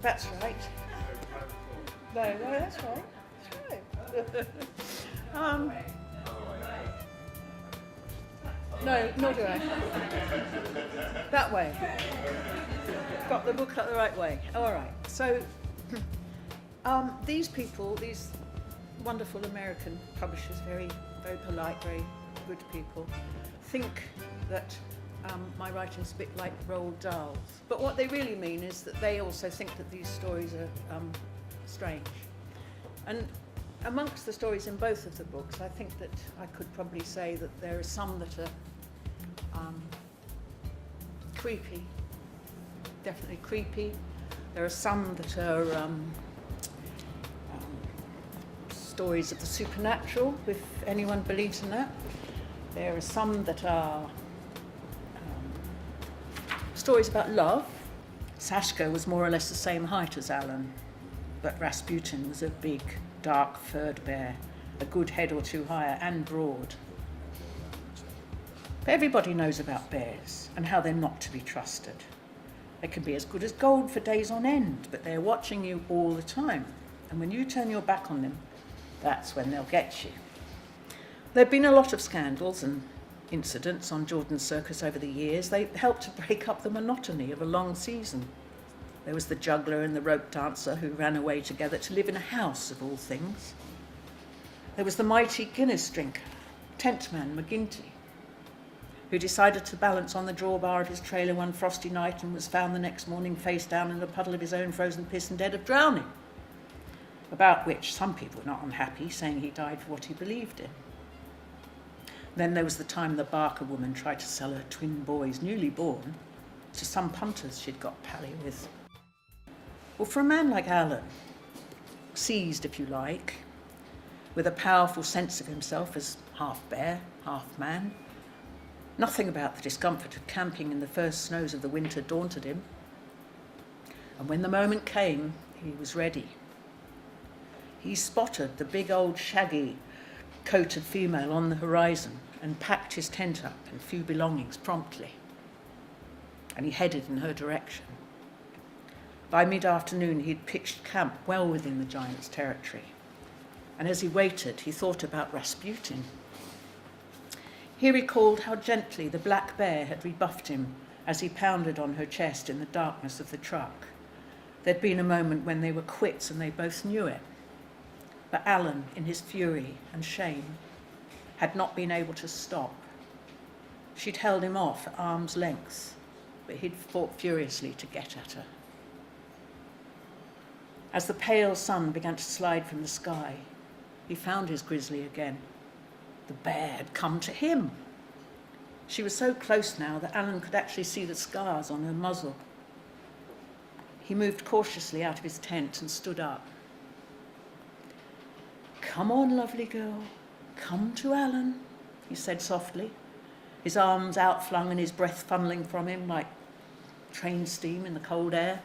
That's right. No, that's right. That's right. No, nor do I. That way. Got the book the right way. All right. So, these people, these wonderful American publishers, very, very polite, very good people, think that my writing's a bit like Roald Dahl's. But what they really mean is that they also think that these stories are strange. And amongst the stories in both of the books, I think that I could probably say that there are some that are creepy, definitely creepy. There are some that are stories of the supernatural, if anyone believes in that. There are some that are stories about love. Sashka was more or less the same height as Alan, but Rasputin was a big, dark, furred bear, a good head or two higher and broad. But everybody knows about bears and how they're not to be trusted. They can be as good as gold for days on end, but they're watching you all the time. And when you turn your back on them, that's when they'll get you. There have been a lot of scandals and incidents on Jordan's Circus over the years. They helped to break up the monotony of a long season. There was the juggler and the rope dancer who ran away together to live in a house, of all things. There was the mighty Guinness drinker, Tentman McGinty, who decided to balance on the drawbar of his trailer one frosty night and was found the next morning face down in a puddle of his own frozen piss and dead of drowning, about which some people were not unhappy, saying he died for what he believed in. Then there was the time the Barker woman tried to sell her twin boys, newly born, to some punters she'd got pally with. Well, for a man like Alan, seized, if you like, with a powerful sense of himself as half bear, half man, nothing about the discomfort of camping in the first snows of the winter daunted him. And when the moment came, he was ready. He spotted the big old shaggy coated female on the horizon and packed his tent up and few belongings promptly. And he headed in her direction. By mid-afternoon, he'd pitched camp well within the giant's territory. And as he waited, he thought about Rasputin. He recalled how gently the black bear had rebuffed him as he pounded on her chest in the darkness of the truck. There'd been a moment when they were quits and they both knew it. But Alan, in his fury and shame, had not been able to stop. She'd held him off at arm's length, but he'd fought furiously to get at her. As the pale sun began to slide from the sky, he found his grizzly again. The bear had come to him. She was so close now that Alan could actually see the scars on her muzzle. He moved cautiously out of his tent and stood up. "Come on, lovely girl, come to Alan," he said softly, his arms outflung and his breath funneling from him like train steam in the cold air.